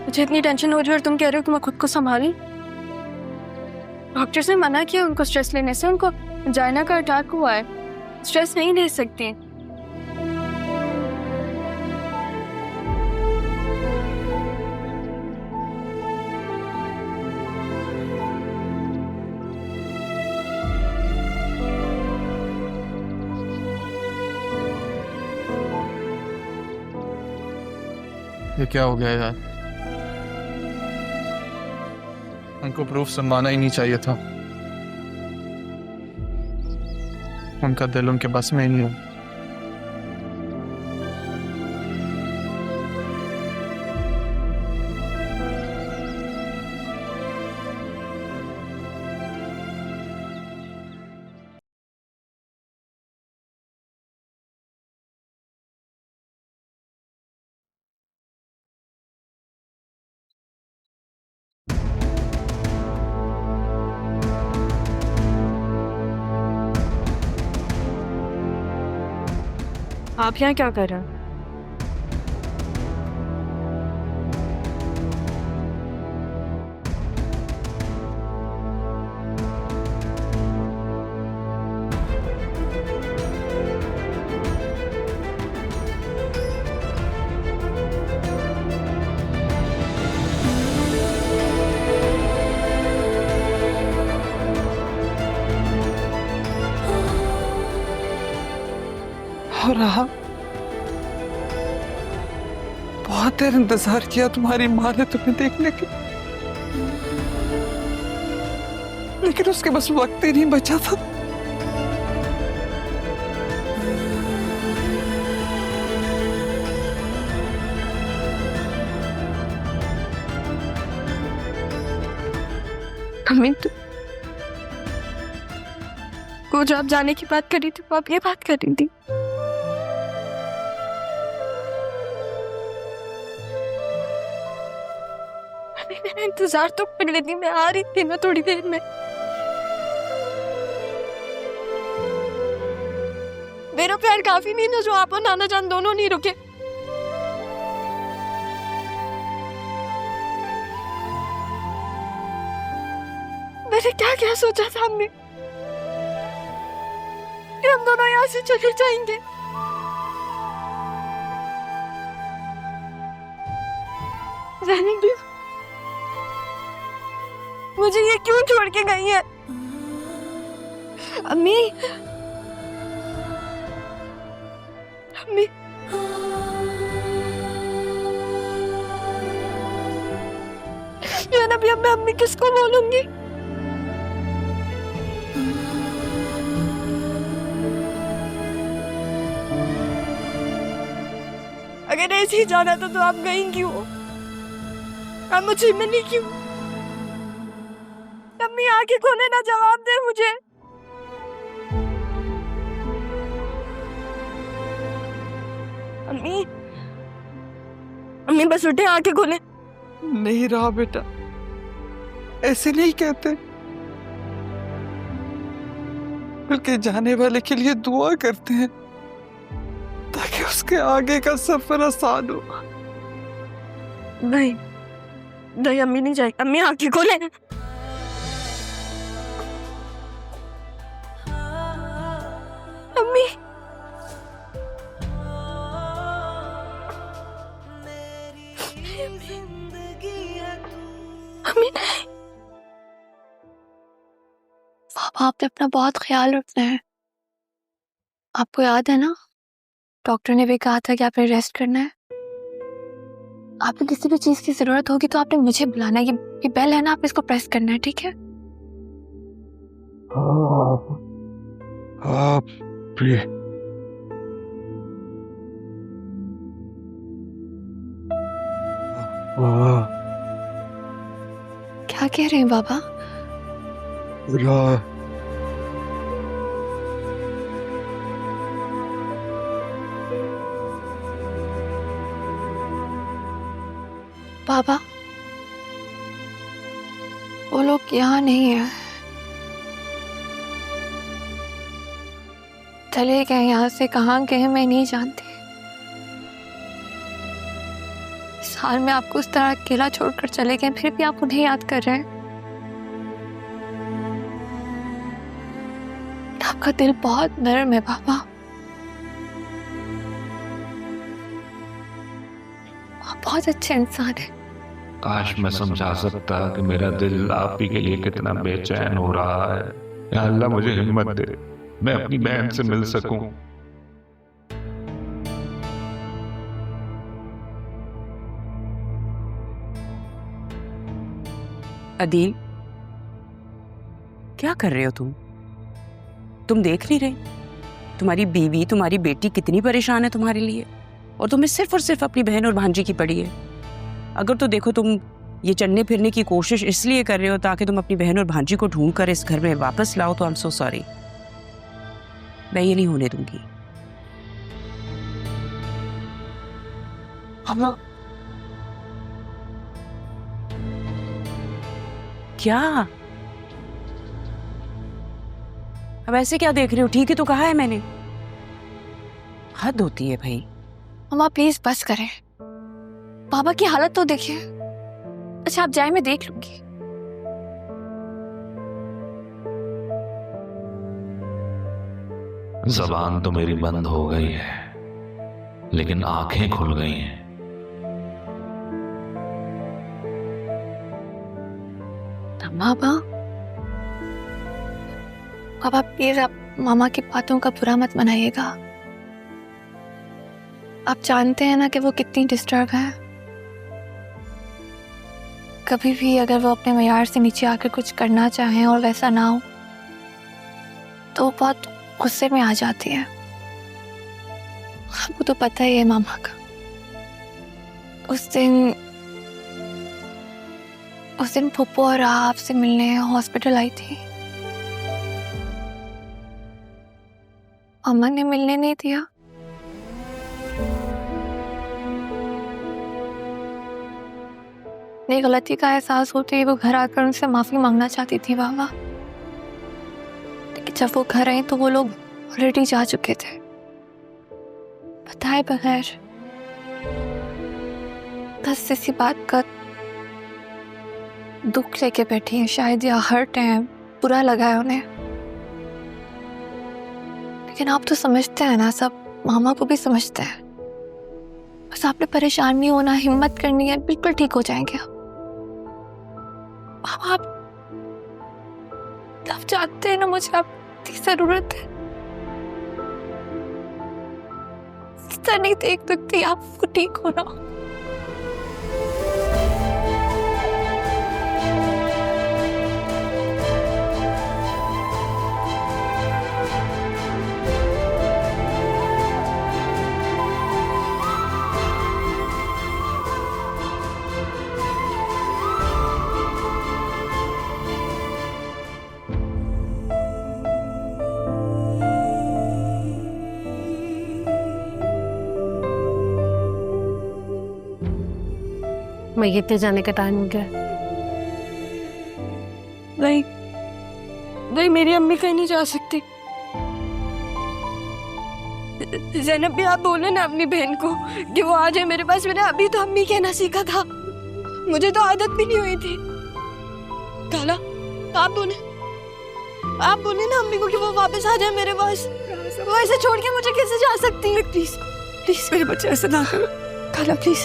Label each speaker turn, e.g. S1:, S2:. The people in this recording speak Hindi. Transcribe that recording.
S1: मुझे इतनी टेंशन हो रही है और तुम कह रहे हो कि मैं खुद को संभाली। डॉक्टर्स ने मना किया उनको स्ट्रेस लेने से, उनको जाइना का अटैक हुआ है, स्ट्रेस नहीं ले सकती।
S2: ये क्या हो गया यार? उनको प्रूफ सुनवाना ही नहीं चाहिए था। उनका दिल उनके बस में ही नहीं है।
S1: आप यहाँ क्या कर रहे हैं?
S3: हो रहा, बहुत देर इंतजार किया तुम्हारी माँ ने तुम्हें देखने की, लेकिन उसके बस वक्त ही नहीं बचा था।
S1: अम्मी वो जो आप जाने की बात कर रही थी, वो आप ये बात कर रही थी। मेरा इंतजार तो कर लेती, मैं आ रही थी ना थोड़ी देर में। मेरा प्यार काफी नहीं था जो आप और नाना जान दोनों नहीं रुके। मैंने क्या क्या सोचा था हमने कि हम दोनों यहाँ से चले जाएंगे। रहने दो, मुझे ये क्यों छोड़ के गई है? अम्मी, अम्मी, अभी मैं अम्मी किसको बोलूंगी? अगर ऐसे ही जाना था तो आप गई क्यों? आप मुझे मिली क्यों? अम्मी आंखें खोले ना, जवाब दे मुझे। अम्मी, अम्मी बस उठे, आंखें खोले।
S3: नहीं रहा बेटा, ऐसे नहीं कहते, बल्कि जाने वाले के लिए दुआ करते हैं ताकि उसके आगे का सफर आसान हो।
S1: नहीं नहीं, अम्मी नहीं जाएगी। अम्मी आंखें खोले। अम्मी, अम्मी नहीं। पापा, आपने अपना बहुत ख्याल रखना है। आपको याद है ना, डॉक्टर ने भी कहा था कि आपने रेस्ट करना है। आपको किसी भी चीज की जरूरत होगी तो आपने मुझे बुलाना है। ये बेल है ना, आप इसको प्रेस करना है, ठीक है?
S2: प्रिय,
S1: क्या कह रहे हैं बाबा? बाबा, वो लोग यहाँ नहीं है, चले गए यहाँ से। कहाँ गए मैं नहीं जानती। इस हाल में आपको उस तरह अकेला छोड़कर चले गए, फिर भी आप उन्हें याद कर रहे हैं। आपका दिल बहुत नर्म है पापा, आप बहुत अच्छे इंसान हैं।
S4: काश मैं समझा सकता कि मेरा दिल आप ही के लिए कितना बेचैन हो रहा है। या अल्लाह मुझे हिम्मत दे, मैं अपनी बहन से मिल सकूं।
S5: अदील, क्या कर रहे हो तुम देख नहीं रहे? तुम्हारी बीवी, तुम्हारी बेटी कितनी परेशान है तुम्हारे लिए, और तुम्हें सिर्फ और सिर्फ अपनी बहन और भांजी की पड़ी है। अगर तो देखो तुम ये चलने फिरने की कोशिश इसलिए कर रहे हो ताकि तुम अपनी बहन और भांजी को ढूंढ कर इस घर में वापस लाओ, तो आई एम सो सॉरी, मैं ये नहीं होने दूंगी।
S3: अम्मा,
S5: क्या अब ऐसे क्या देख रहे हो? ठीक है तो कहा है मैंने, हद होती है भाई।
S1: मम्मा प्लीज बस करें, पापा की हालत तो देखिए। अच्छा आप जाए, मैं देख लूंगी।
S4: जबान तो मेरी बंद हो गई है, लेकिन आंखें खुल गई हैं।
S1: पापा प्लीज आप मामा की बातों का बुरा मत मनाइएगा। आप जानते हैं ना कि वो कितनी डिस्टर्ब है। कभी भी अगर वो अपने मयार से नीचे आकर कुछ करना चाहें और वैसा ना हो तो वो बहुत गुस्से में आ जाती है। आपको तो पता ही है मामा का। उस दिन फुप्पो और आपसे मिलने हॉस्पिटल आई थी। अमन ने मिलने नहीं दिया। अपनी गलती का एहसास होते ही वो घर आकर उनसे माफी मांगना चाहती थी बाबा, लेकिन जब वो घर आई तो वो लोग ऑलरेडी जा चुके थे, बताए बगैर। बस इसी बात का दुख लेके बैठी है शायद, या हर्ट है, बुरा लगा है उन्हें। लेकिन आप तो समझते हैं ना सब, मामा को भी समझते हैं। बस आपने परेशान नहीं होना, हिम्मत करनी है, बिल्कुल ठीक हो जाएंगे आप जानते हैं ना मुझे आपकी जरूरत है। नहीं देख सकती आपको ठीक होना।
S6: मैं गिरते जाने का टाइम हो गया।
S1: नहीं मेरी अम्मी कहीं नहीं जा सकती। ज़ैनब भी आप बोले ना अपनी बहन को कि वो आ जाए मेरे पास। मैंने अभी तो अम्मी कहना सीखा था, मुझे तो आदत भी नहीं हुई थी। काला आप बोले ना अम्मी को कि वो वापस आ जाए मेरे पास। वो ऐसे छोड़ के मुझे कैसे जा सकती है? प्लीज प्लीज मेरे बच्चे ऐसे ना करो काला, प्लीज।